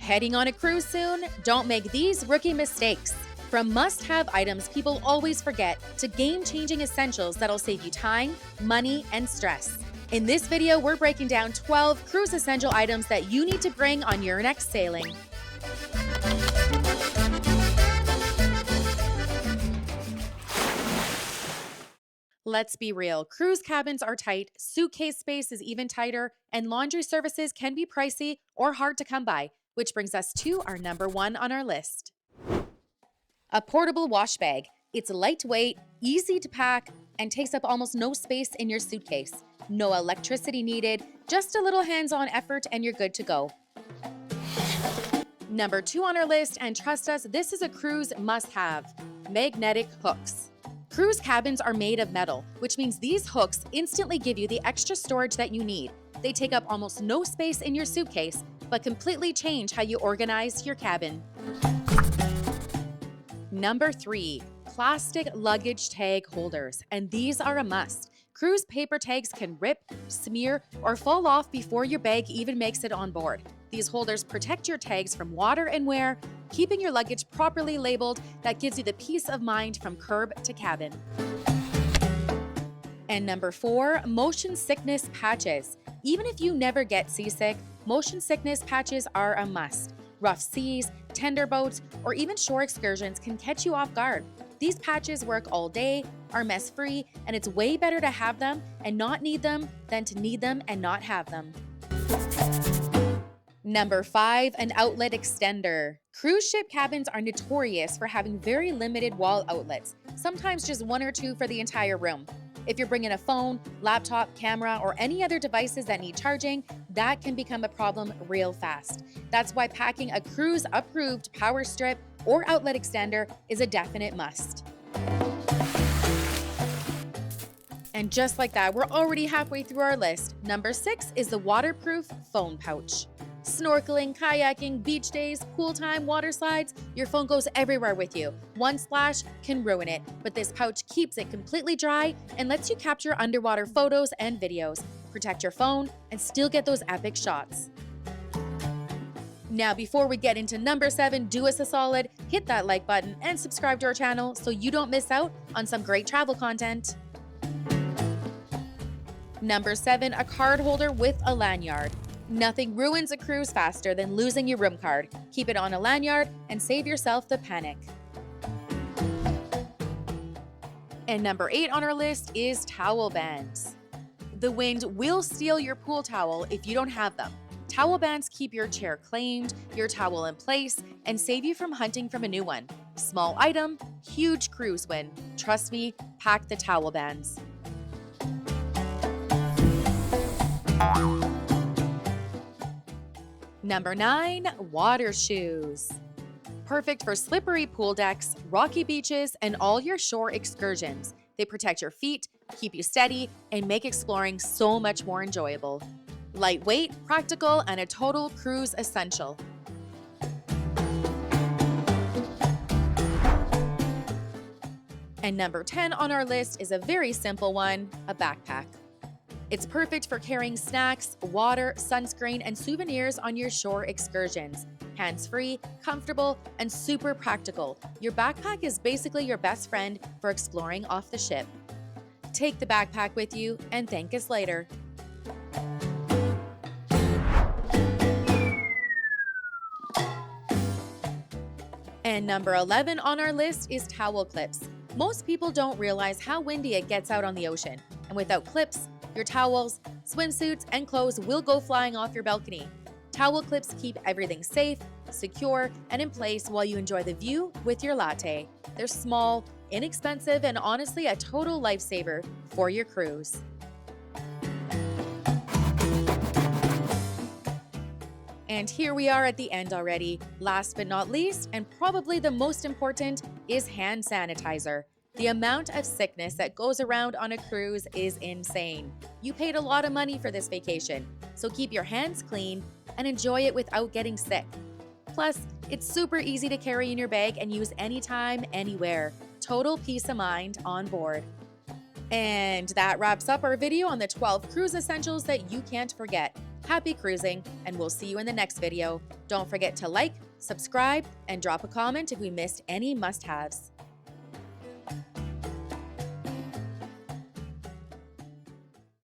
Heading on a cruise soon? Don't make these rookie mistakes. From must-have items people always forget to game-changing essentials that'll save you time, money, and stress. In this video, we're breaking down 12 cruise essential items that you need to bring on your next sailing. Let's be real, cruise cabins are tight, suitcase space is even tighter, and laundry services can be pricey or hard to come by, which brings us to our number one on our list. A portable wash bag. It's lightweight, easy to pack, and takes up almost no space in your suitcase. No electricity needed, just a little hands-on effort and you're good to go. Number two on our list, and trust us, this is a cruise must-have: magnetic hooks. Cruise cabins are made of metal, which means these hooks instantly give you the extra storage that you need. They take up almost no space in your suitcase, but completely change how you organize your cabin. Number three, plastic luggage tag holders, and these are a must. Cruise paper tags can rip, smear, or fall off before your bag even makes it on board. These holders protect your tags from water and wear, keeping your luggage properly labeled. That gives you the peace of mind from curb to cabin. And number four, motion sickness patches. Even if you never get seasick, motion sickness patches are a must. Rough seas, tender boats, or even shore excursions can catch you off guard. These patches work all day, are mess-free, and it's way better to have them and not need them than to need them and not have them. Number five, an outlet extender. Cruise ship cabins are notorious for having very limited wall outlets, sometimes just one or two for the entire room. If you're bringing a phone, laptop, camera, or any other devices that need charging, that can become a problem real fast. That's why packing a cruise-approved power strip or outlet extender is a definite must. And just like that, we're already halfway through our list. Number six is the waterproof phone pouch. Snorkeling, kayaking, beach days, pool time, water slides, your phone goes everywhere with you. One splash can ruin it, but this pouch keeps it completely dry and lets you capture underwater photos and videos, protect your phone, and still get those epic shots. Now, before we get into number seven, do us a solid, hit that like button and subscribe to our channel so you don't miss out on some great travel content. Number seven, a card holder with a lanyard. Nothing ruins a cruise faster than losing your room card. Keep it on a lanyard and save yourself the panic. And number eight on our list is towel bands. The wind will steal your pool towel if you don't have them. Towel bands keep your chair claimed, your towel in place, and save you from hunting from a new one. Small item, huge cruise win. Trust me, pack the towel bands. Number nine, water shoes. Perfect for slippery pool decks, rocky beaches, and all your shore excursions. They protect your feet, keep you steady, and make exploring so much more enjoyable. Lightweight, practical, and a total cruise essential. And number 10 on our list is a very simple one, a backpack. It's perfect for carrying snacks, water, sunscreen, and souvenirs on your shore excursions. Hands-free, comfortable, and super practical. Your backpack is basically your best friend for exploring off the ship. Take the backpack with you and thank us later. And number 11 on our list is towel clips. Most people don't realize how windy it gets out on the ocean, and without clips, your towels, swimsuits, and clothes will go flying off your balcony. Towel clips keep everything safe, secure, and in place while you enjoy the view with your latte. They're small, inexpensive, and honestly a total lifesaver for your cruise. And here we are at the end already. Last but not least, and probably the most important, is hand sanitizer. The amount of sickness that goes around on a cruise is insane. You paid a lot of money for this vacation, so keep your hands clean and enjoy it without getting sick. Plus, it's super easy to carry in your bag and use anytime, anywhere. Total peace of mind on board. And that wraps up our video on the 12 cruise essentials that you can't forget. Happy cruising, and we'll see you in the next video. Don't forget to like, subscribe, and drop a comment if we missed any must-haves.